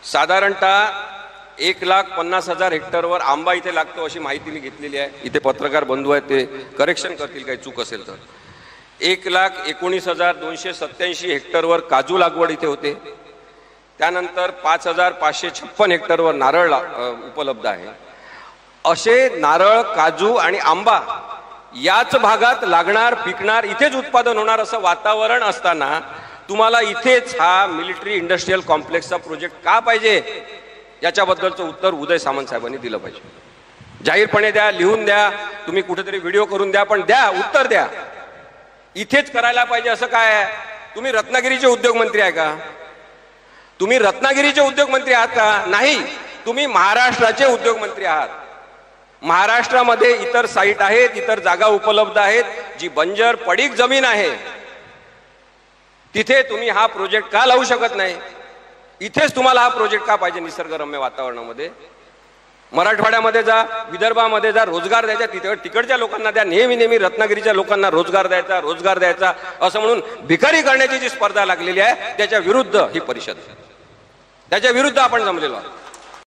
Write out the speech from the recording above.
साधारणतः 1,50,000 हेक्टरवर आंबा इथे लागतो अशी माहिती मी घेतलेली आहे। इथे पत्रकार बंधू आहेत, ते करेक्शन करतील काही चूक असेल तर। 1,19,287 हेक्टरवर काजू लागवड इथे होते। त्यानंतर 5,556 हेक्टरवर नारळ उपलब्ध आहे। असे नारळ, काजू आणि आंबा याच भागात लागणार, पिकणार, इथेच उत्पादन होणार असं वातावरण असताना तुम्हाला इथेच हा मिलिटरी इंडस्ट्रियल कॉम्प्लेक्सचा प्रोजेक्ट का पाहिजे याच्याबद्दलचं उत्तर उदय सामंत साहेबांनी दिलं पाहिजे। जाहीरपणे द्या, लिहून द्या, तुम्ही कुठेतरी व्हिडिओ करून द्या, पण द्या, उत्तर द्या। इथेच करायला पाहिजे असं काय आहे? तुम्ही रत्नागिरीचे उद्योगमंत्री आहे का? तुम्ही रत्नागिरीचे उद्योगमंत्री आहात का? नाही, तुम्ही महाराष्ट्राचे उद्योगमंत्री आहात। महाराष्ट्रामध्ये इतर साईट आहेत, इतर जागा उपलब्ध आहेत, जी बंजर पडीक जमीन आहे, तिथे तुम्ही हा प्रोजेक्ट का लावू शकत नाही? इथेच तुम्हाला हा प्रोजेक्ट का पाहिजे? निसर्गरम्य वातावरणामध्ये मराठवाड्यामध्ये जा, विदर्भामध्ये जा, रोजगार द्यायचा, तिकडच्या लोकांना द्या। नेहमी रत्नागिरीच्या लोकांना रोजगार द्यायचा असं म्हणून भिकारी करण्याची जी स्पर्धा लागलेली आहे, त्याच्या विरुद्ध ही परिषद, त्याच्या विरुद्ध आपण जमलेलो आहोत।